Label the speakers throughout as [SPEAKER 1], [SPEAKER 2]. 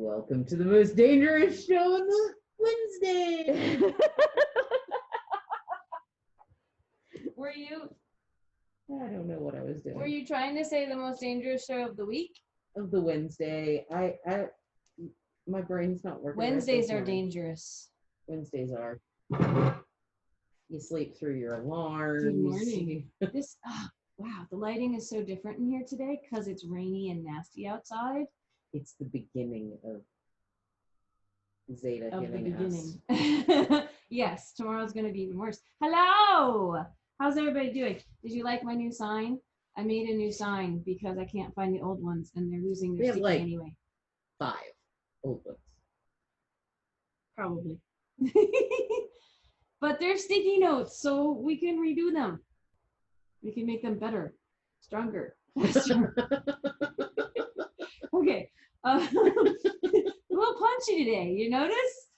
[SPEAKER 1] Welcome to the most dangerous show on the Wednesday.
[SPEAKER 2] Were you?
[SPEAKER 1] I don't know what I was doing.
[SPEAKER 2] Were you trying to say the most dangerous show of the week?
[SPEAKER 1] Of the Wednesday. My brain's not working.
[SPEAKER 2] Wednesdays are dangerous.
[SPEAKER 1] Wednesdays are. You sleep through your alarms.
[SPEAKER 2] Good morning. Wow, the lighting is so different in here today because it's rainy and nasty outside.
[SPEAKER 1] It's the beginning of Zeta hitting us.
[SPEAKER 2] Yes, tomorrow's going to be even worse. Hello! How's everybody doing? Did you like my new sign? I made a new sign because I can't find the old ones and they're losing their sticky anyway.
[SPEAKER 1] 5 old ones.
[SPEAKER 2] Probably. But they're sticky notes, so we can redo them. We can make them better, stronger, faster. Okay. A little punchy today, you notice?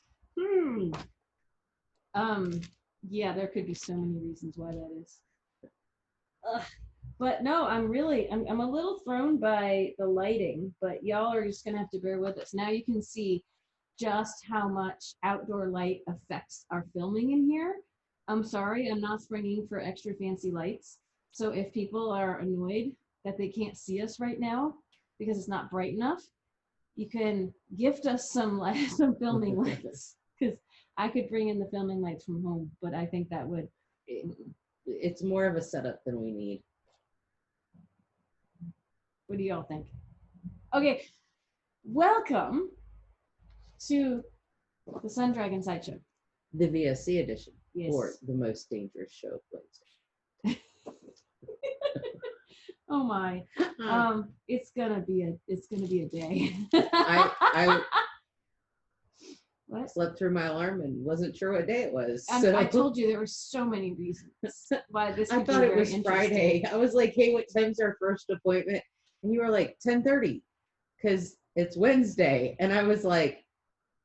[SPEAKER 2] Yeah, there could be so many reasons why that is. But no, I'm a little thrown by the lighting, but y'all are just gonna have to bear with us. Now you can see just how much outdoor light affects our filming in here. I'm sorry, I'm not springing for extra fancy lights. So if people are annoyed that they can't see us right now because it's not bright enough, you can gift us some filming lights, because I could bring in the filming lights from home, but I think that would...
[SPEAKER 1] It's more of a setup than we need.
[SPEAKER 2] What do y'all think? Okay, welcome to the Sun Dragon Sideshow.
[SPEAKER 1] The VSC edition.
[SPEAKER 2] Yes.
[SPEAKER 1] Or the most dangerous show of Wednesday.
[SPEAKER 2] Oh my. It's gonna be a day.
[SPEAKER 1] I
[SPEAKER 2] What?
[SPEAKER 1] slept through my alarm and wasn't sure what day it was.
[SPEAKER 2] I told you there were so many reasons why this
[SPEAKER 1] I
[SPEAKER 2] could
[SPEAKER 1] thought
[SPEAKER 2] be
[SPEAKER 1] it
[SPEAKER 2] very
[SPEAKER 1] was Friday. I was like, hey, what time's our first appointment? And you were like, 10:30, because it's Wednesday. And I was like,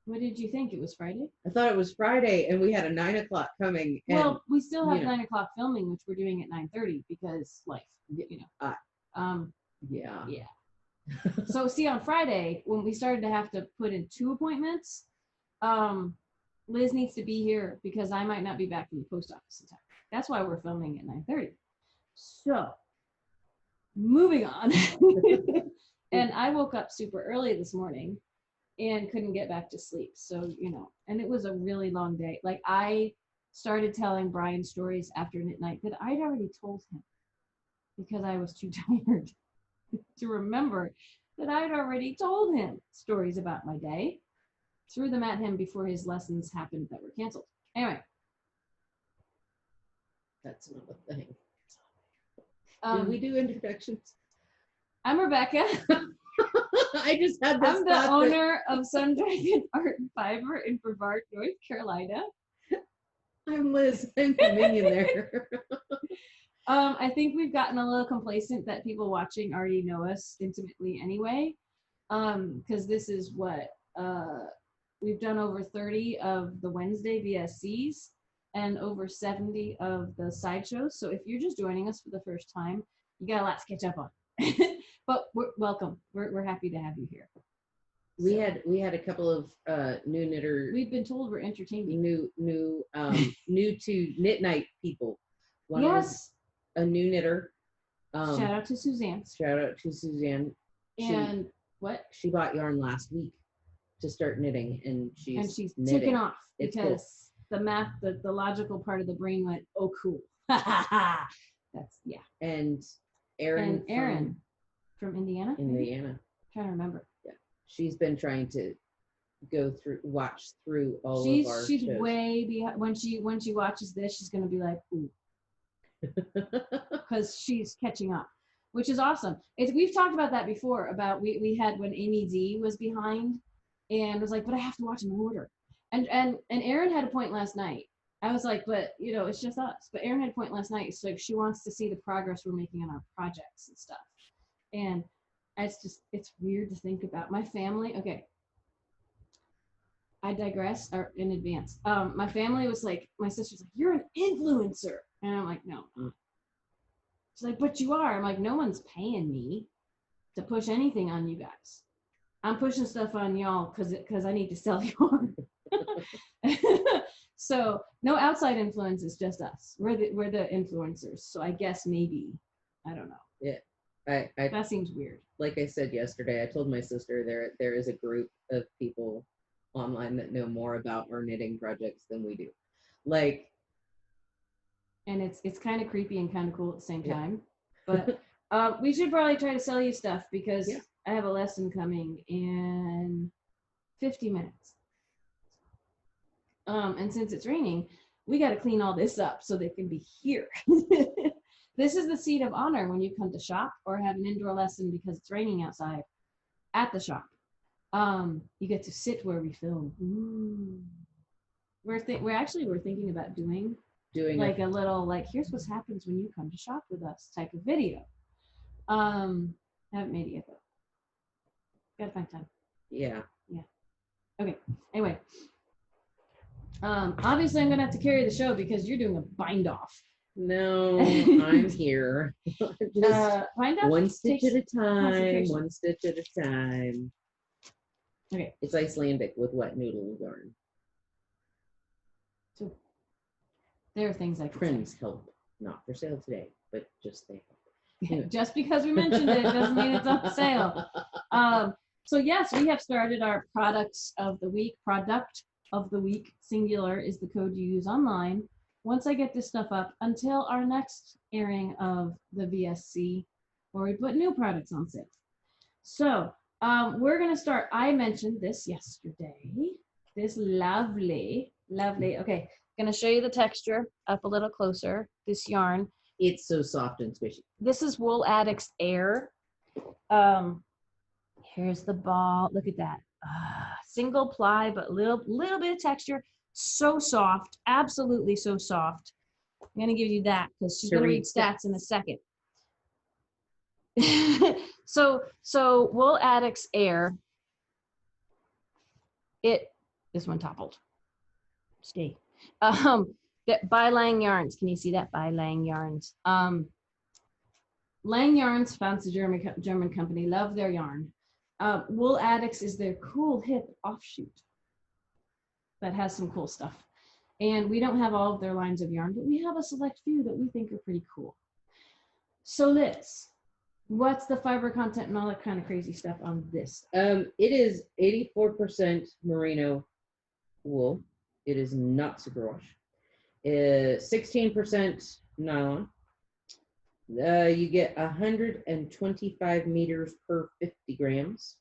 [SPEAKER 2] what did you think? It was Friday?
[SPEAKER 1] I thought it was Friday, and we had a 9 o'clock coming. And,
[SPEAKER 2] well, we still have 9 o'clock filming, which we're doing at 9:30 because life, you know.
[SPEAKER 1] Yeah.
[SPEAKER 2] So see, on Friday, when we started to have to put in 2 appointments, Liz needs to be here because I might not be back from the post office in time. That's why we're filming at 9:30. So, moving on. And I woke up super early this morning and couldn't get back to sleep. So, you know, and it was a really long day. Like, I started telling Brian stories after midnight that I'd already told him because I was too tired to remember that I'd already told him stories about my day. Threw them at him before his lessons happened that were canceled. Anyway.
[SPEAKER 1] That's not a thing. Did we do introductions?
[SPEAKER 2] I'm Rebecca.
[SPEAKER 1] I just had this.
[SPEAKER 2] I'm the owner of Sun Dragon Art and Fiber in Brevard, North Carolina.
[SPEAKER 1] I'm Liz. I'm the minion there.
[SPEAKER 2] I think we've gotten a little complacent that people watching already know us intimately anyway. Because this is what we've done over 30 of the Wednesday VSCs and over 70 of the sideshows. So if you're just joining us for the first time, you got a lot to catch up on. But welcome. We're happy to have you here.
[SPEAKER 1] We had a couple of new knitter.
[SPEAKER 2] We've been told we're entertaining.
[SPEAKER 1] New to knit night people. One
[SPEAKER 2] yes.
[SPEAKER 1] A new knitter.
[SPEAKER 2] Shout out to Suzanne.
[SPEAKER 1] And what? She bought yarn last week to start knitting, and she's knitting.
[SPEAKER 2] Taken off because
[SPEAKER 1] cool.
[SPEAKER 2] The math, the logical part of the brain went, oh, cool. That's, yeah.
[SPEAKER 1] And Erin
[SPEAKER 2] from Indiana?
[SPEAKER 1] I'm
[SPEAKER 2] trying to remember.
[SPEAKER 1] Yeah. She's been trying to watch through all of our
[SPEAKER 2] She's
[SPEAKER 1] shows.
[SPEAKER 2] way behind. When she watches this, she's going to be like, ooh. Because she's catching up, which is awesome. We've talked about that before, about we had when Amy D was behind and was like, but I have to watch in order. And Erin had a point last night. I was like, but you know, it's just us. But Erin had a point last night. It's like she wants to see the progress we're making on our projects and stuff. And it's weird to think about. My family, okay. I digress in advance. My family was like, my sister's like, you're an influencer. And I'm like, no. She's like, but you are. I'm like, no one's paying me to push anything on you guys. I'm pushing stuff on y'all because I need to sell yarn. So no outside influence, it's just us. We're the influencers. So I guess maybe, I don't know.
[SPEAKER 1] Yeah.
[SPEAKER 2] That seems weird.
[SPEAKER 1] Like I said yesterday, I told my sister there is a group of people online that know more about our knitting projects than we do. Like,
[SPEAKER 2] and it's kind of creepy and kind of cool at the same time. But we should probably try to sell you stuff because I have a lesson coming in 50 minutes. And since it's raining, we got to clean all this up so they can be here. This is the seat of honor when you come to shop or have an indoor lesson because it's raining outside at the shop. You get to sit where we film. Ooh. We're thinking about doing like a little, like, here's what happens when you come to shop with us type of video. I haven't made it yet though. Gotta find time.
[SPEAKER 1] Yeah.
[SPEAKER 2] Okay. Anyway, obviously I'm gonna have to carry the show because you're doing a bind off.
[SPEAKER 1] No, I'm here. Just
[SPEAKER 2] bind off
[SPEAKER 1] one stitch at a time. One stitch at a time.
[SPEAKER 2] Okay.
[SPEAKER 1] It's Icelandic with wet noodle yarn.
[SPEAKER 2] So there are things like
[SPEAKER 1] Prints help. Not for sale today, but just they help.
[SPEAKER 2] Anyway. Just because we mentioned it doesn't mean it's on sale. So yes, we have started our products of the week. Product of the week, singular, is the code you use online. Once I get this stuff up until our next airing of the VSC, where we put new products on sale. So we're gonna start. I mentioned this yesterday. This lovely. Okay, gonna show you the texture up a little closer. This yarn.
[SPEAKER 1] It's so soft and squishy.
[SPEAKER 2] This is WoolAddicts Air. Here's the ball. Look at that. Single ply, but little bit of texture. So soft, absolutely so soft. I'm gonna give you that because she's gonna read stats in a second. So WoolAddicts Air. This one toppled. Stay. By Lang Yarns. Can you see that? By Lang Yarns. Lang Yarns, fancy German company, love their yarn. WoolAddicts is their cool hip offshoot that has some cool stuff. And we don't have all of their lines of yarn, but we have a select few that we think are pretty cool. So Liz, what's the fiber content and all that kind of crazy stuff on this?
[SPEAKER 1] It is 84% merino wool. It is not superwash. 16% nylon. You get 125 meters per 50 grams.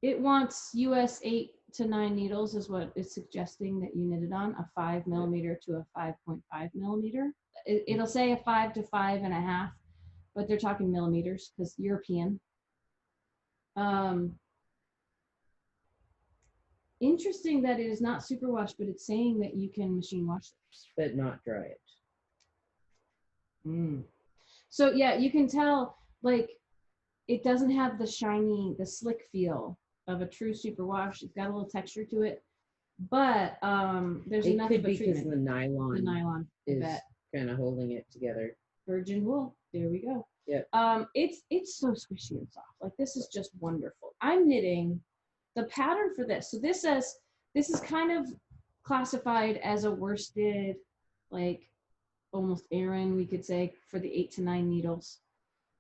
[SPEAKER 2] It wants US 8 to 9 needles is what it's suggesting that you knit it on, a 5 millimeter to a 5.5 millimeter. It'll say a 5 to 5.5, but they're talking millimeters because European. Interesting that it is not superwash, but it's saying that you can machine wash this.
[SPEAKER 1] But not dry it.
[SPEAKER 2] So yeah, you can tell, like, it doesn't have the shiny, the slick feel of a true superwash. It's got a little texture to it, but there's enough of a treatment.
[SPEAKER 1] Because the nylon is kind of holding it together.
[SPEAKER 2] Virgin wool. There we go.
[SPEAKER 1] Yeah.
[SPEAKER 2] It's so squishy and soft. Like, this is just wonderful. I'm knitting the pattern for this. So this says this is kind of classified as a worsted, like almost Aran, we could say, for the 8 to 9 needles.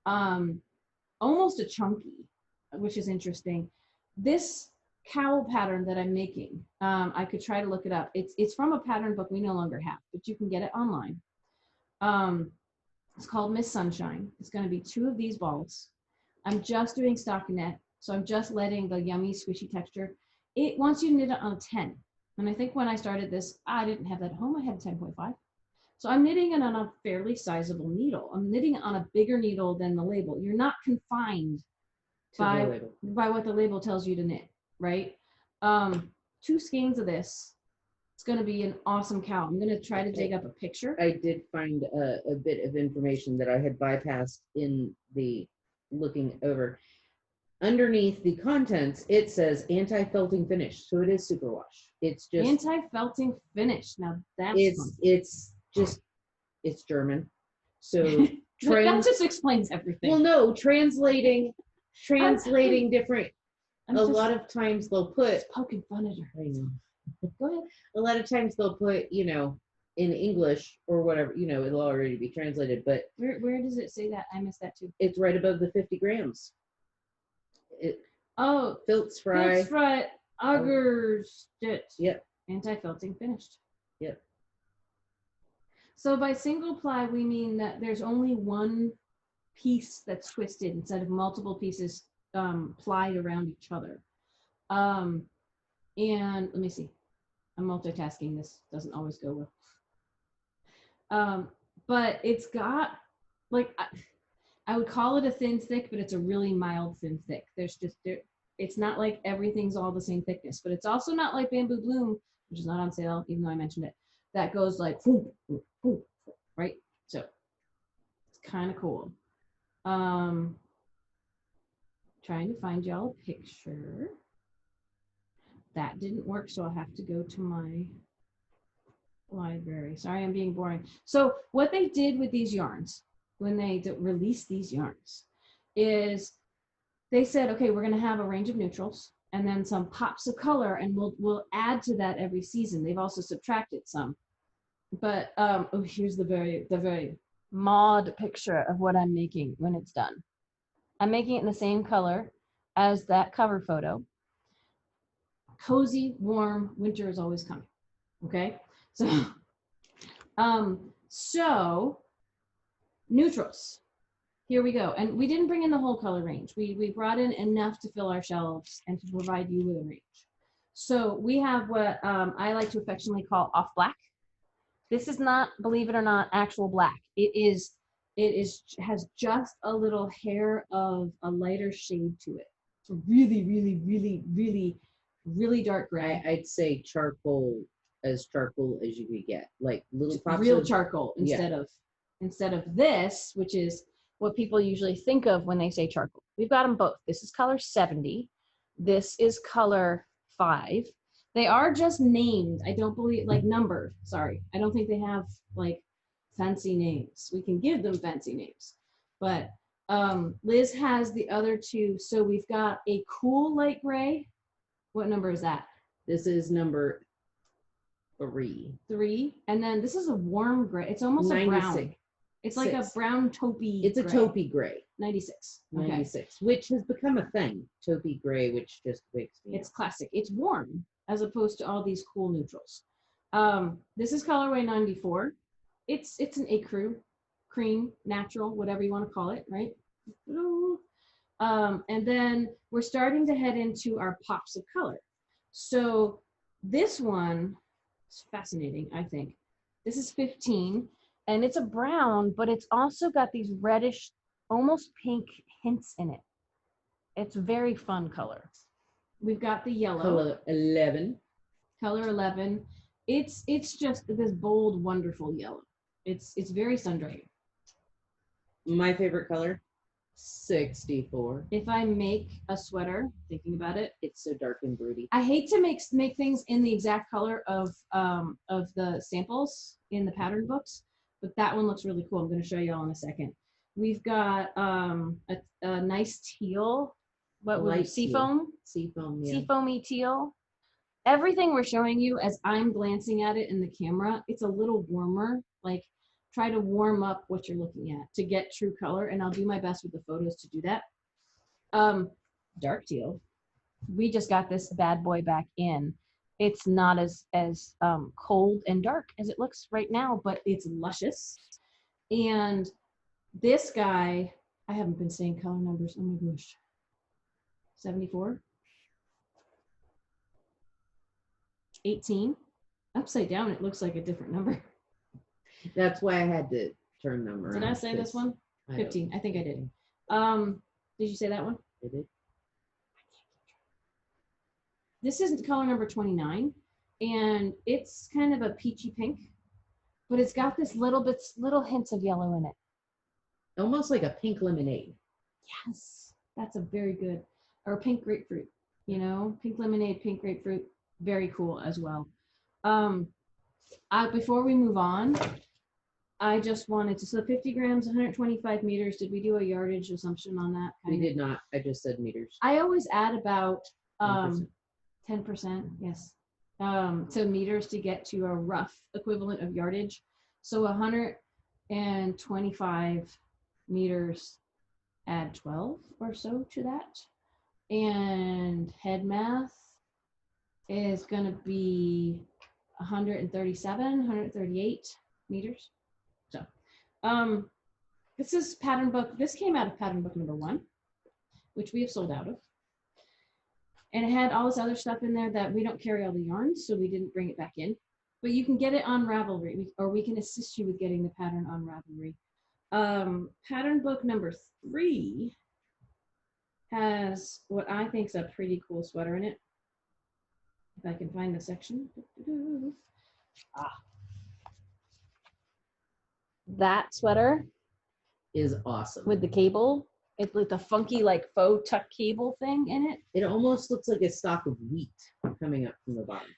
[SPEAKER 2] Almost a chunky, which is interesting. This cowl pattern that I'm making, I could try to look it up. It's from a pattern book we no longer have, but you can get it online. It's called Miss Sunshine. It's going to be 2 of these balls. I'm just doing stockinette, so I'm just letting the yummy squishy texture. It wants you to knit it on a 10. And I think when I started this, I didn't have that at home. I had 10.5. So I'm knitting it on a fairly sizable needle. I'm knitting it on a bigger needle than the label. You're not confined by what the label tells you to knit, right? 2 skeins of this. It's going to be an awesome cowl. I'm going to try to dig up a picture.
[SPEAKER 1] I did find a bit of information that I had bypassed in the looking over. Underneath the contents, it says anti-felting finish. So it is superwash. It's just
[SPEAKER 2] anti-felting finish. Now that's
[SPEAKER 1] it's German. So
[SPEAKER 2] that just explains everything.
[SPEAKER 1] Well, no, translating translating different.
[SPEAKER 2] I'm
[SPEAKER 1] A
[SPEAKER 2] just
[SPEAKER 1] lot of times they'll put.
[SPEAKER 2] poking fun at her.
[SPEAKER 1] I know.
[SPEAKER 2] Go ahead.
[SPEAKER 1] A lot of times they'll put, in English or whatever, it'll already be translated, but
[SPEAKER 2] Where does it say that? I missed that too.
[SPEAKER 1] it's right above the 50 grams. It
[SPEAKER 2] Oh,
[SPEAKER 1] Filts fry.
[SPEAKER 2] Filts fry auger stitch.
[SPEAKER 1] Yep.
[SPEAKER 2] Anti-felting finished.
[SPEAKER 1] Yep.
[SPEAKER 2] So by single ply, we mean that there's only one piece that's twisted instead of multiple pieces plied around each other. And let me see. I'm multitasking. This doesn't always go well. But it's got, like, I would call it a thin thick, but it's a really mild thin thick. It's not like everything's all the same thickness, but it's also not like Bamboo Bloom, which is not on sale, even though I mentioned it. That goes like, whoop, whoop, whoop, right? So it's kind of cool. Trying to find y'all a picture. That didn't work, so I'll have to go to my library. Sorry, I'm being boring. So what they did with these yarns, when they released these yarns, is they said, okay, we're going to have a range of neutrals and then some pops of color, and we'll add to that every season. They've also subtracted some. But oh, here's the very mod picture of what I'm making when it's done. I'm making it in the same color as that cover photo. Cozy, warm, winter is always coming. Okay, so neutrals. Here we go. And we didn't bring in the whole color range. We brought in enough to fill our shelves and to provide you with a range. So we have what I like to affectionately call off black. This is not, believe it or not, actual black. It has just a little hair of a lighter shade to it. It's a really dark gray.
[SPEAKER 1] I'd say charcoal as you could get, like little pops
[SPEAKER 2] real
[SPEAKER 1] of
[SPEAKER 2] charcoal instead of this, which is what people usually think of when they say charcoal. We've got them both. This is color 70. This is color 5. They are just named. I don't believe, like, numbered. Sorry. I don't think they have like fancy names. We can give them fancy names. But Liz has the other two. So we've got a cool light gray. What number is that?
[SPEAKER 1] This is number 3.
[SPEAKER 2] And then this is a warm gray. It's almost 96. A brown. It's like a brown taupey.
[SPEAKER 1] It's
[SPEAKER 2] gray.
[SPEAKER 1] A taupey gray.
[SPEAKER 2] 96.
[SPEAKER 1] 96, which has become a thing. Taupey gray, which just wakes me
[SPEAKER 2] It's classic. It's warm as opposed to all these cool neutrals. This is colorway 94. It's an ecru, cream, natural, whatever you want to call it, right? And then we're starting to head into our pops of color. So this one is fascinating, I think. This is 15, and it's a brown, but it's also got these reddish, almost pink hints in it. It's very fun color. We've got the yellow.
[SPEAKER 1] Color 11.
[SPEAKER 2] Color 11. It's just this bold, wonderful yellow. It's very sun-drying.
[SPEAKER 1] My favorite color, 64.
[SPEAKER 2] If I make a sweater, thinking about it,
[SPEAKER 1] it's so dark and broody.
[SPEAKER 2] I hate to make things in the exact color of the samples in the pattern books, but that one looks really cool. I'm going to show you all in a second. We've got a nice teal. What was it? Seafoam?
[SPEAKER 1] Seafoam, yeah.
[SPEAKER 2] Seafoamy teal. Everything we're showing you as I'm glancing at it in the camera, it's a little warmer. Like, try to warm up what you're looking at to get true color, and I'll do my best with the photos to do that. Dark teal. We just got this bad boy back in. It's not as cold and dark as it looks right now, but it's luscious. And this guy, I haven't been saying color numbers. Oh my gosh. 74. 18. Upside down, it looks like a different number.
[SPEAKER 1] That's why I had to turn them around.
[SPEAKER 2] Did I say this one? 15. I think I did. Did you say that one?
[SPEAKER 1] I did.
[SPEAKER 2] This is color number 29, and it's kind of a peachy pink, but it's got this little hints of yellow in it.
[SPEAKER 1] Almost like a pink lemonade.
[SPEAKER 2] Yes, that's a very good, or pink grapefruit, you know, pink lemonade, pink grapefruit, very cool as well. Before we move on, I just wanted to, so 50 grams, 125 meters. Did we do a yardage assumption on that?
[SPEAKER 1] We did not. I just said meters.
[SPEAKER 2] I always add about
[SPEAKER 1] 10%.
[SPEAKER 2] 10%, yes, to meters to get to a rough equivalent of yardage. So 125 meters, add 12 or so to that. And head math is going to be 137, 138 meters. So this is pattern book. This came out of pattern book number 1, which we have sold out of. And it had all this other stuff in there that we don't carry all the yarns, so we didn't bring it back in. But you can get it on Ravelry, or we can assist you with getting the pattern on Ravelry. Pattern book number 3 has what I think is a pretty cool sweater in it. If I can find the section. That sweater
[SPEAKER 1] Is awesome.
[SPEAKER 2] with the cable. It's like the funky like faux tuck cable thing in it.
[SPEAKER 1] It almost looks like a stalk of wheat coming up from the bottom.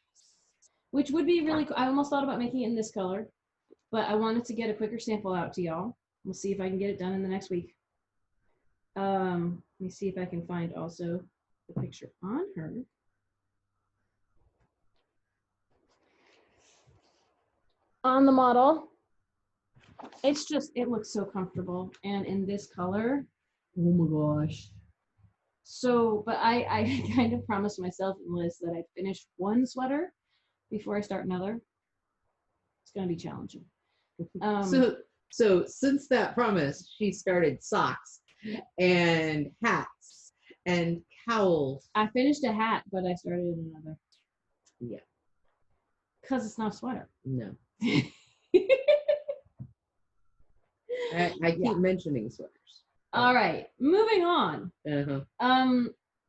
[SPEAKER 2] Which would be really cool. I almost thought about making it in this color, but I wanted to get a quicker sample out to y'all. We'll see if I can get it done in the next week. Let me see if I can find also the picture on her. On the model, it's just, it looks so comfortable. And in this color,
[SPEAKER 1] Oh my gosh.
[SPEAKER 2] so, but I kind of promised myself and Liz that I'd finish one sweater before I start another. It's going to be challenging.
[SPEAKER 1] So since that promise, she started socks and hats and cowls.
[SPEAKER 2] I finished a hat, but I started another.
[SPEAKER 1] Yeah.
[SPEAKER 2] Because it's not a sweater.
[SPEAKER 1] No. I keep mentioning sweaters.
[SPEAKER 2] All right, moving on.
[SPEAKER 1] Uh-huh.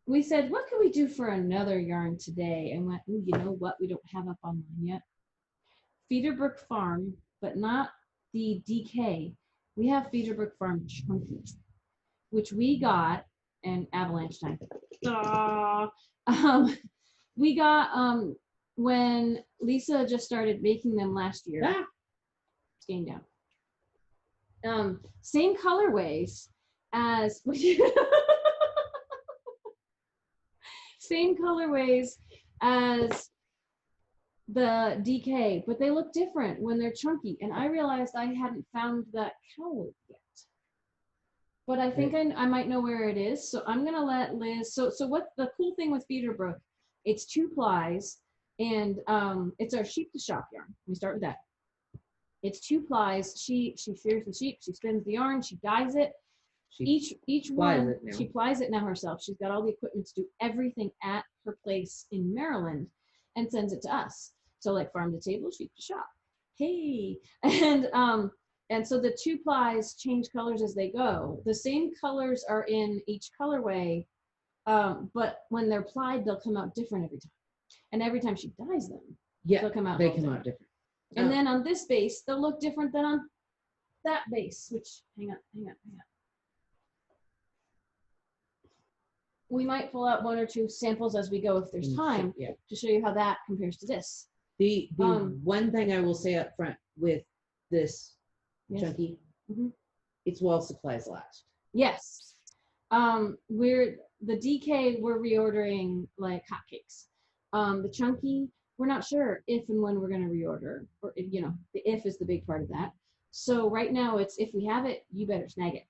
[SPEAKER 2] We said, what can we do for another yarn today? And went, ooh, you know what? We don't have up online yet. Feederbrook Farm, but not the DK. We have Feederbrook Farm Chunky, which we got in avalanche time. We got when Lisa just started making them last year. Skein down. Same colorways as same colorways as the DK, but they look different when they're chunky. And I realized I hadn't found that cowl yet. But I think I might know where it is. So I'm gonna let Liz. So what the cool thing with Feederbrook, it's 2 plies, and it's our sheep to shop yarn. We start with that. It's 2 plies. She shears the sheep. She spins the yarn. She dyes it. Each one, she plies it now herself. She's got all the equipment to do everything at her place in Maryland, and sends it to us. So like farm to table, sheep to shop. Hey, and so the 2 plies change colors as they go. The same colors are in each colorway, but when they're plied, they'll come out different every time. And every time she dyes them, they'll come out.
[SPEAKER 1] They come out different.
[SPEAKER 2] And then on this base, they'll look different than on that base. Which hang on. We might pull out 1 or 2 samples as we go if there's time to show you how that compares to this.
[SPEAKER 1] The one thing I will say up front with this chunky, it's while supplies last.
[SPEAKER 2] Yes. We're the DK, we're reordering like hotcakes. The chunky, we're not sure if and when we're going to reorder, or you know, the if is the big part of that. So right now it's if we have it, you better snag it.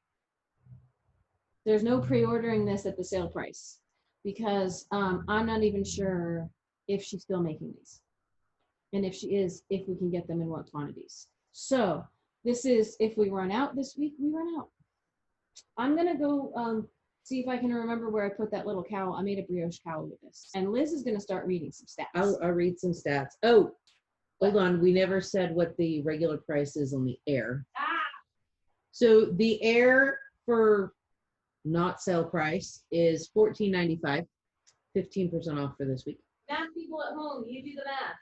[SPEAKER 2] There's no pre-ordering this at the sale price because I'm not even sure if she's still making these. And if she is, if we can get them in what quantities. So this is, if we run out this week, we run out. I'm going to go see if I can remember where I put that little cowl. I made a brioche cowl with this. And Liz is going to start reading some stats.
[SPEAKER 1] I'll read some stats. Oh, hold on. We never said what the regular price is on the Air. So the Air for not sale price is $14.95, 15% off for this week.
[SPEAKER 2] Math people at home, you do the math.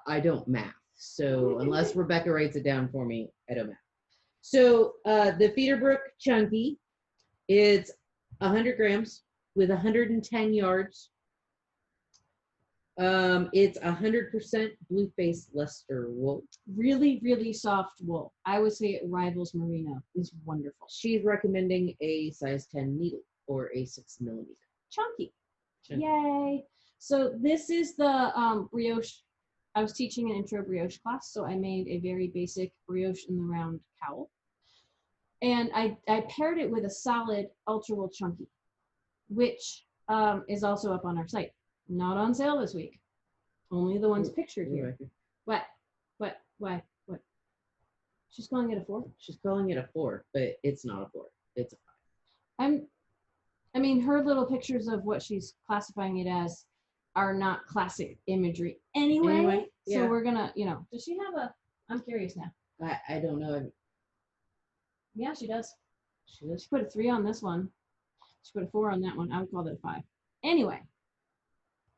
[SPEAKER 1] I don't math, so unless Rebecca writes it down for me, I don't math. So the Feederbrook Chunky, it's 100 grams with 110 yards. It's 100% Bluefaced Leicester wool.
[SPEAKER 2] Really, really soft wool. I would say it rivals merino. It's wonderful.
[SPEAKER 1] She's recommending a size 10 needle or a 6 millimeter.
[SPEAKER 2] Chunky.
[SPEAKER 1] Chunky.
[SPEAKER 2] Yay. So this is the brioche. I was teaching an intro brioche class, so I made a very basic brioche in the round cowl. And I paired it with a solid ultra wool chunky, which is also up on our site. Not on sale this week. Only the ones pictured here. What? Why? What? She's calling it a 4?
[SPEAKER 1] She's calling it a 4, but it's not a 4. It's a 5.
[SPEAKER 2] I mean, her little pictures of what she's classifying it as are not classic imagery anyway.
[SPEAKER 1] Yeah.
[SPEAKER 2] So we're gonna, does she have a? I'm curious now.
[SPEAKER 1] I don't know.
[SPEAKER 2] Yeah, she does.
[SPEAKER 1] She does.
[SPEAKER 2] She put a 3 on this one. She put a 4 on that one. I would call that a 5. Anyway,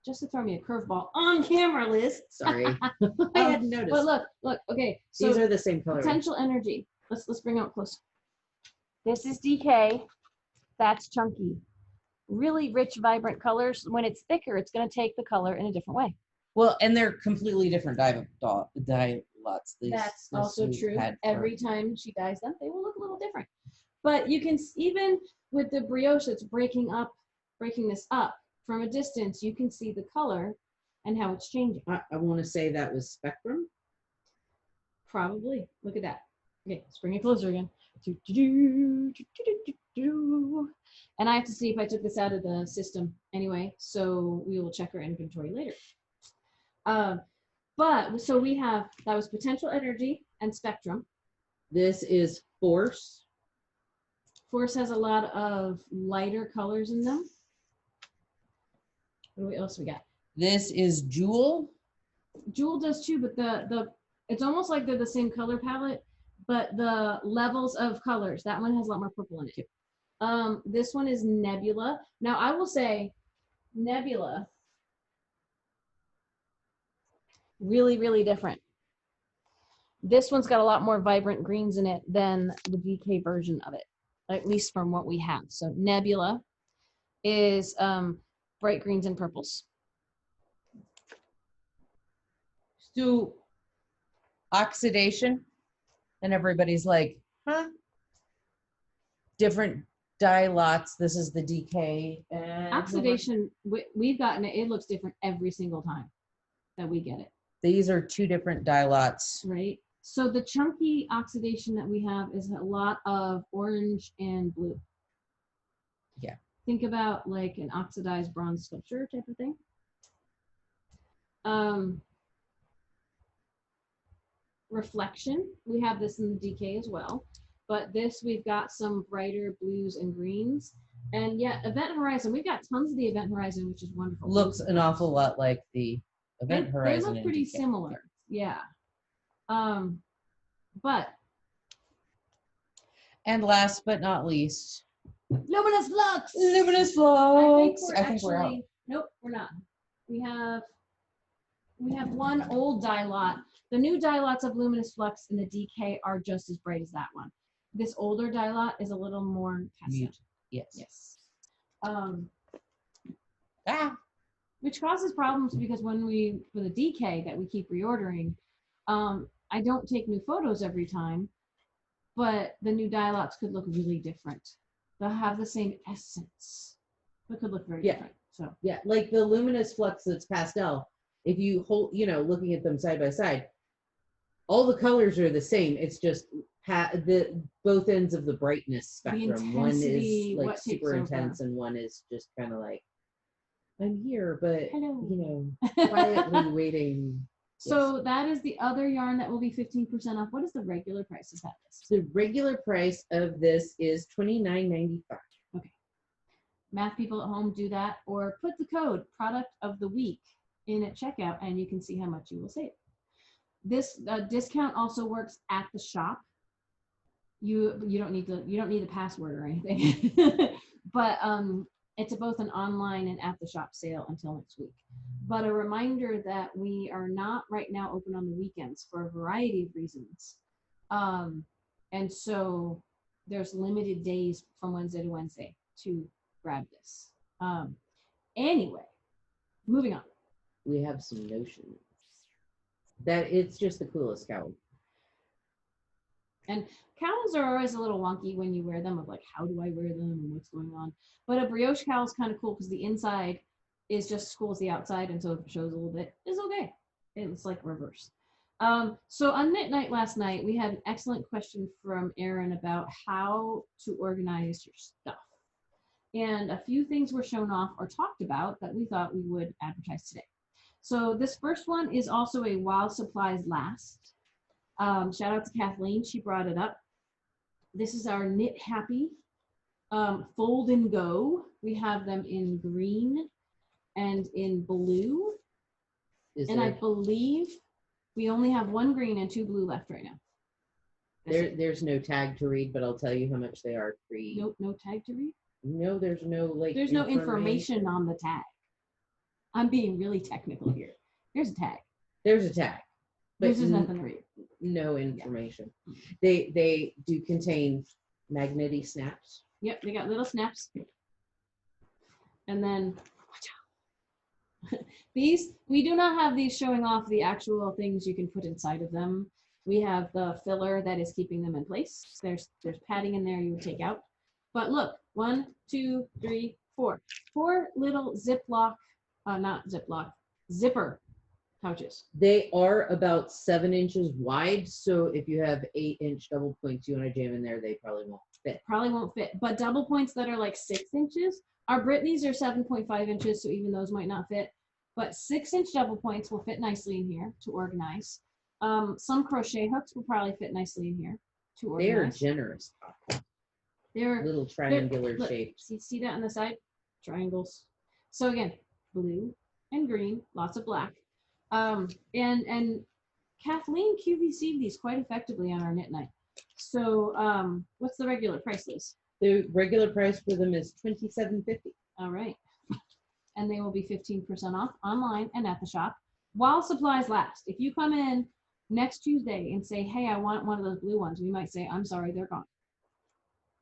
[SPEAKER 2] just to throw me a curveball on camera, Liz.
[SPEAKER 1] Sorry, I hadn't noticed.
[SPEAKER 2] But look. Okay, so
[SPEAKER 1] these are the same color.
[SPEAKER 2] Potential energy. Let's bring it up close. This is DK. That's chunky. Really rich, vibrant colors. When it's thicker, it's going to take the color in a different way.
[SPEAKER 1] Well, and they're completely different dye lots.
[SPEAKER 2] That's also true. Every time she dyes them, they will look a little different. But you can, even with the brioche that's breaking this up from a distance, you can see the color and how it's changing.
[SPEAKER 1] I want to say that was Spectrum.
[SPEAKER 2] Probably. Look at that. Okay, let's bring it closer again. And I have to see if I took this out of the system anyway, so we will check our inventory later. But so we have, that was potential energy and spectrum.
[SPEAKER 1] This is Force.
[SPEAKER 2] Force has a lot of lighter colors in them. What else we got?
[SPEAKER 1] This is Jewel.
[SPEAKER 2] Jewel does too, but the it's almost like they're the same color palette, but the levels of colors, that one has a lot more purple in it. This one is Nebula. Now I will say Nebula, really, really different. This one's got a lot more vibrant greens in it than the DK version of it, at least from what we have. So Nebula is bright greens and purples.
[SPEAKER 1] So oxidation, and everybody's like, huh? Different dye lots. This is the DK. And
[SPEAKER 2] oxidation, we've gotten it. It looks different every single time that we get it.
[SPEAKER 1] These are 2 different dye lots.
[SPEAKER 2] Right. So the chunky oxidation that we have is a lot of orange and blue.
[SPEAKER 1] Yeah.
[SPEAKER 2] Think about like an oxidized bronze sculpture type of thing. Reflection, we have this in the DK as well, but this we've got some brighter blues and greens. And yet Event Horizon, we've got tons of the Event Horizon, which is wonderful.
[SPEAKER 1] Looks an awful lot like the Event Horizon.
[SPEAKER 2] They look pretty similar. Yeah. But. And
[SPEAKER 1] last but not least,
[SPEAKER 2] Luminous Flux.
[SPEAKER 1] Luminous Flux.
[SPEAKER 2] I think we're out. Nope, we're not. We have one old dye lot. The new dye lots of Luminous Flux in the DK are just as bright as that one. This older dye lot is a little more pastel. Yes. Which causes problems because when for the DK that we keep reordering, I don't take new photos every time, but the new dye lots could look really different. They'll have the same essence, but could look very different. So
[SPEAKER 1] yeah, like the Luminous Flux that's pastel. If you hold, looking at them side by side, all the colors are the same. It's just the both ends of the brightness spectrum. One is like super intense, and one is just kind of like, I'm here, but quietly waiting.
[SPEAKER 2] So that is the other yarn that will be 15% off. What is the regular price of that?
[SPEAKER 1] The regular price of this is $29.95.
[SPEAKER 2] Okay. Math people at home, do that, or put the code product of the week in at checkout, and you can see how much you will save. This discount also works at the shop. You don't need the password or anything, but it's both an online and at the shop sale until next week. But a reminder that we are not right now open on the weekends for a variety of reasons, and so there's limited days from Wednesday to Wednesday to grab this. Anyway, moving on.
[SPEAKER 1] we have some notions that it's just the coolest cowl.
[SPEAKER 2] And cowls are always a little wonky when you wear them, of like, how do I wear them and what's going on? But a brioche cowl is kind of cool because the inside is just as cool as the outside, and so if it shows a little bit, it's okay. It's like reverse. So on Knit Night last night, we had an excellent question from Erin about how to organize your stuff. And a few things were shown off or talked about that we thought we would advertise today. So this first one is also a while supplies last. Shout out to Kathleen, she brought it up. This is our Knit Happy Fold and Go. We have them in green and in blue. I believe we only have one green and two blue left right now.
[SPEAKER 1] There's no tag to read, but I'll tell you how much they are free.
[SPEAKER 2] Nope, no tag to read?
[SPEAKER 1] No, there's no like.
[SPEAKER 2] There's no information on the tag. I'm being really technical here. Here's a tag.
[SPEAKER 1] There's a tag. But
[SPEAKER 2] there's just nothing to read.
[SPEAKER 1] No information. Yeah. They do contain magnetic snaps.
[SPEAKER 2] Yep, they got little snaps. And then these, we do not have these showing off the actual things you can put inside of them. We have the filler that is keeping them in place. There's padding in there you would take out. But look, 1, 2, 3, 4. 4 little zipper pouches.
[SPEAKER 1] They are about 7 inches wide. So if you have 8-inch double points you want to jam in there, they probably won't fit.
[SPEAKER 2] Probably won't fit. But double points that are like 6 inches, our Britneys are 7.5 inches, so even those might not fit. But 6-inch double points will fit nicely in here to organize. Some crochet hooks will probably fit nicely in here to organize.
[SPEAKER 1] They are generous.
[SPEAKER 2] They're
[SPEAKER 1] little triangular shapes.
[SPEAKER 2] See that on the side? Triangles. So again, blue and green, lots of black. And Kathleen QVC'd these quite effectively on our Knit Night. So what's the regular price, Liz?
[SPEAKER 1] The regular price for them is $27.50.
[SPEAKER 2] All right. And they will be 15% off online and at the shop while supplies last. If you come in next Tuesday and say, hey, I want one of those blue ones, we might say, I'm sorry, they're gone.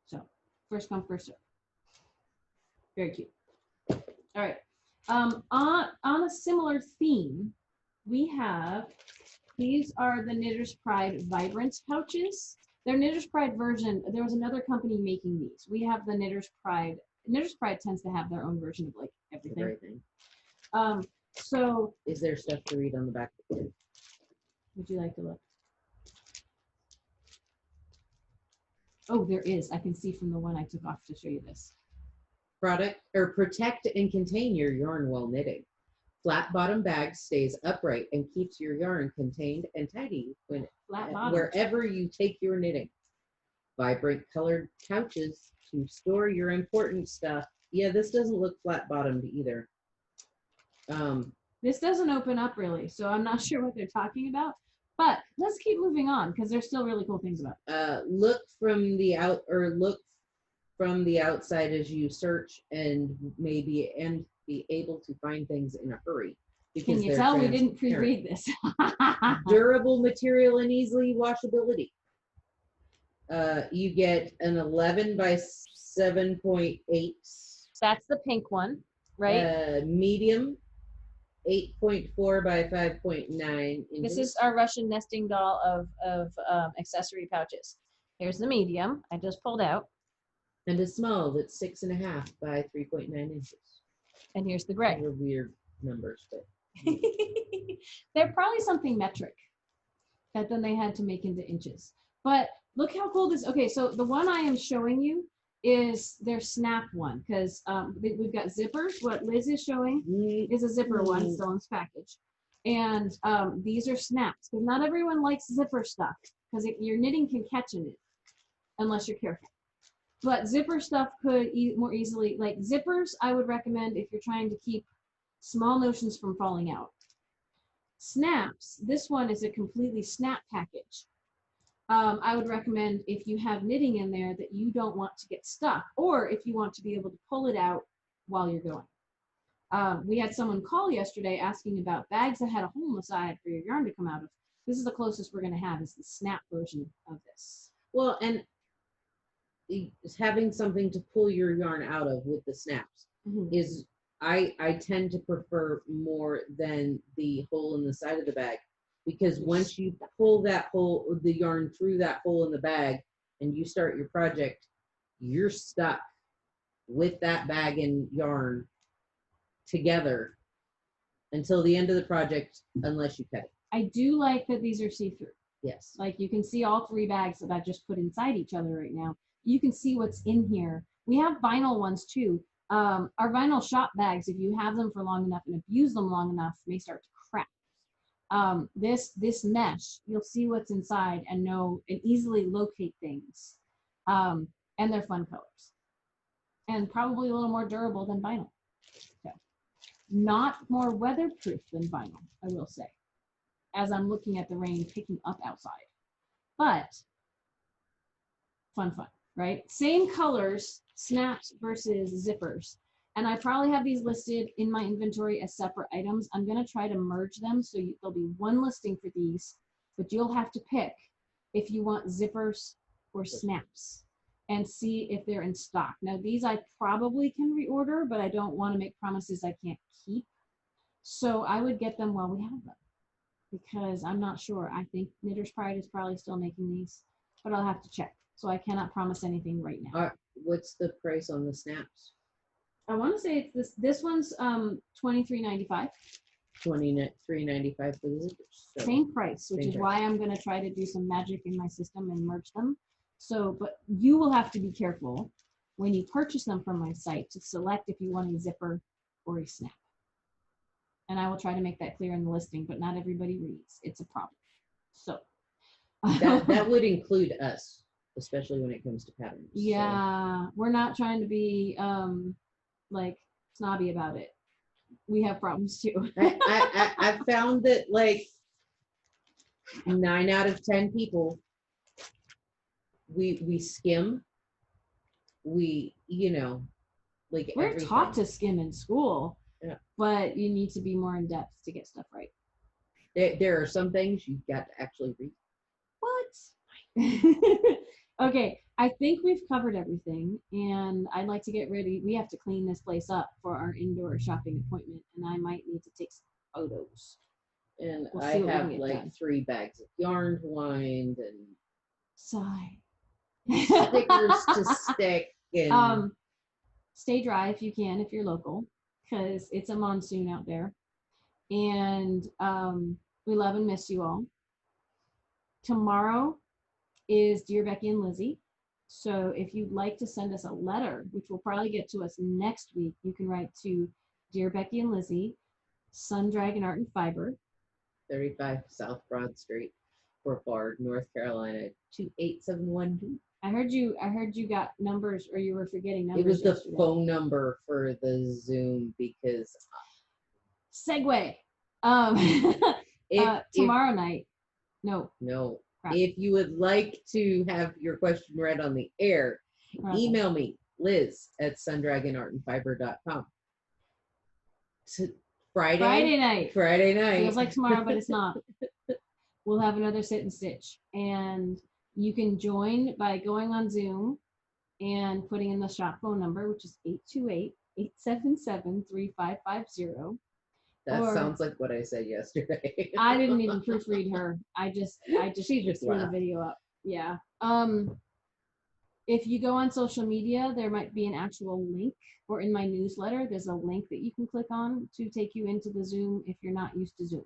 [SPEAKER 2] So first come, first serve. Very cute. All right. On a similar theme, we have, these are the Knitter's Pride Vibrance pouches. They're Knitter's Pride version. There was another company making these. We have the Knitter's Pride. Knitter's Pride tends to have their own version of like everything. So
[SPEAKER 1] is there stuff to read on the back of it?
[SPEAKER 2] Would you like to look? Oh, there is. I can see from the one I took off to show you this.
[SPEAKER 1] Protect and contain your yarn while knitting. Flat bottom bag stays upright and keeps your yarn contained and tidy wherever you take your knitting. Vibrant colored pouches to store your important stuff. Yeah, this doesn't look flat bottomed either.
[SPEAKER 2] This doesn't open up really, so I'm not sure what they're talking about. But let's keep moving on because there's still really cool things about it.
[SPEAKER 1] Look from the outside as you search and be able to find things in a hurry.
[SPEAKER 2] Can you tell we didn't pre-read this?
[SPEAKER 1] Durable material and easily washability. You get an 11 by 7.8.
[SPEAKER 2] That's the pink one, right?
[SPEAKER 1] Medium, 8.4 by 5.9 inches.
[SPEAKER 2] This is our Russian nesting doll of accessory pouches. Here's the medium I just pulled out.
[SPEAKER 1] And a small that's 6.5 by 3.9 inches.
[SPEAKER 2] And here's the gray.
[SPEAKER 1] They're weird numbers, but
[SPEAKER 2] they're probably something metric that then they had to make into inches. But look how cool this. Okay, so the one I am showing you is their snap one because we've got zippers. What Liz is showing is a zipper one still in this package. And these are snaps because not everyone likes zipper stuff because your knitting can catch in it unless you're careful. But zipper stuff could more easily, like zippers, I would recommend if you're trying to keep small notions from falling out. Snaps, this one is a completely snap package. I would recommend if you have knitting in there that you don't want to get stuck, or if you want to be able to pull it out while you're going. We had someone call yesterday asking about bags that had a hole in the side for your yarn to come out of. This is the closest we're going to have is the snap version of this.
[SPEAKER 1] Well, and having something to pull your yarn out of with the snaps is, I tend to prefer more than the hole in the side of the bag, because once you pull the yarn through that hole in the bag and you start your project, you're stuck with that bag and yarn together until the end of the project, unless you cut it.
[SPEAKER 2] I do like that these are see-through.
[SPEAKER 1] Yes.
[SPEAKER 2] Like you can see all 3 bags that I just put inside each other right now. You can see what's in here. We have vinyl ones too. Our vinyl shop bags, if you have them for long enough and abuse them long enough, may start to crack. This mesh, you'll see what's inside and know and easily locate things. And they're fun colors. And probably a little more durable than vinyl. So, not more weatherproof than vinyl, I will say, as I'm looking at the rain picking up outside. But fun, right? Same colors, snaps versus zippers. And I probably have these listed in my inventory as separate items. I'm going to try to merge them so there'll be one listing for these, but you'll have to pick if you want zippers or snaps and see if they're in stock. Now, these I probably can reorder, but I don't want to make promises I can't keep. So I would get them while we have them, because I'm not sure. I think Knitter's Pride is probably still making these, but I'll have to check. So I cannot promise anything right now.
[SPEAKER 1] What's the price on the snaps?
[SPEAKER 2] I want to say it's this one's $23.95.
[SPEAKER 1] $23.95 for the zippers. So
[SPEAKER 2] Same price, which is why I'm going to try to do some magic in my system and merge them. So, but you will have to be careful when you purchase them from my site to select if you want a zipper or a snap. And I will try to make that clear in the listing, but not everybody reads. It's a problem. So
[SPEAKER 1] that would include us, especially when it comes to patterns.
[SPEAKER 2] Yeah, so we're not trying to be like snobby about it. We have problems too.
[SPEAKER 1] I found that like 9 out of 10 people, we skim. We, like
[SPEAKER 2] we're
[SPEAKER 1] everything.
[SPEAKER 2] taught to skim in school,
[SPEAKER 1] yeah,
[SPEAKER 2] but you need to be more in depth to get stuff right.
[SPEAKER 1] There are some things you've got to actually read.
[SPEAKER 2] What? Okay, I think we've covered everything, and I'd like to get ready. We have to clean this place up for our indoor shopping appointment, and I might need to take some photos.
[SPEAKER 1] And I have like 3 bags of yarn to wind and
[SPEAKER 2] sigh
[SPEAKER 1] stickers to stick. And
[SPEAKER 2] stay dry if you can, if you're local, because it's a monsoon out there. And we love and miss you all. Tomorrow is Dear Becky and Lizzie. So if you'd like to send us a letter, which will probably get to us next week, you can write to Dear Becky and Lizzie, Sun Dragon Art and Fiber,
[SPEAKER 1] 35 South Broad Street, Fort Bard, North Carolina, 28712.
[SPEAKER 2] I heard you got numbers, or you were forgetting numbers.
[SPEAKER 1] It was the
[SPEAKER 2] yesterday.
[SPEAKER 1] phone number for the Zoom because
[SPEAKER 2] segue. Tomorrow night. No. Crap.
[SPEAKER 1] If you would like to have your question read on the air, email me, liz@sundragonartandfiber.com. Friday night.
[SPEAKER 2] Feels like tomorrow, but it's not. We'll have another sit and stitch, and you can join by going on Zoom and putting in the shop phone number, which is 828-877-3550.
[SPEAKER 1] That sounds like what I said yesterday.
[SPEAKER 2] I didn't even proofread her. I just
[SPEAKER 1] she just
[SPEAKER 2] threw the video up. Yeah. If you go on social media, there might be an actual link, or in my newsletter, there's a link that you can click on to take you into the Zoom if you're not used to Zoom.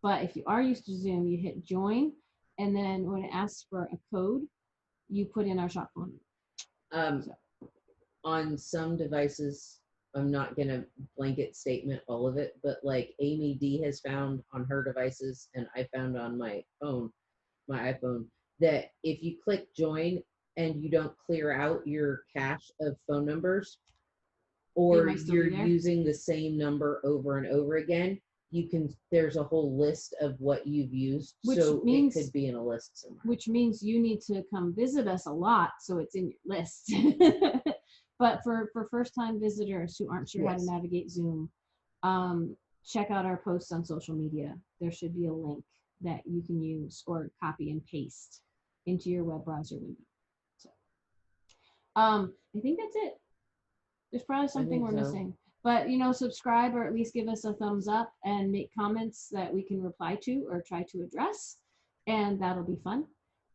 [SPEAKER 2] But if you are used to Zoom, you hit join, and then when it asks for a code, you put in our shop phone.
[SPEAKER 1] On some devices, I'm not going to blanket statement all of it, but like Amy D has found on her devices, and I found on my iPhone, that if you click join and you don't clear out your cache of phone numbers, or you're using the same number over and over again, there's a whole list of what you've used. So it could be in a list somewhere. Which means you need to come visit us a lot, so it's in your list.
[SPEAKER 2] But for first-time visitors who aren't sure how to navigate Zoom, check out our posts on social media. There should be a link that you can use or copy and paste into your web browser window. So, I think that's it. There's probably something we're missing. But you know, subscribe or at least give us a thumbs up and make comments that we can reply to or try to address, and that'll be fun.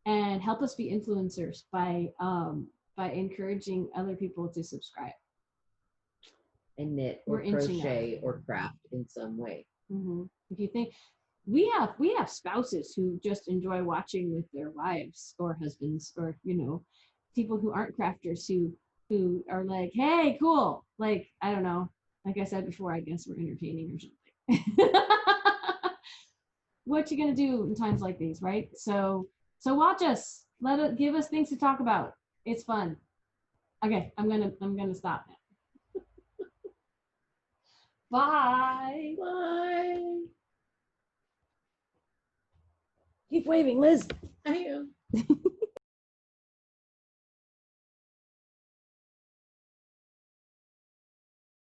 [SPEAKER 2] And help us be influencers by encouraging other people to subscribe
[SPEAKER 1] and knit or
[SPEAKER 2] We're inching up.
[SPEAKER 1] crochet or craft in some way.
[SPEAKER 2] If you think we have spouses who just enjoy watching with their wives or husbands, or you know, people who aren't crafters who are like, hey, cool, like, I don't know, like I said before, I guess we're entertaining or something. What you gonna do in times like these, right? So watch us, give us things to talk about. It's fun. Okay, I'm gonna stop now. Bye.
[SPEAKER 1] Bye.
[SPEAKER 2] Keep waving, Liz.
[SPEAKER 1] I am.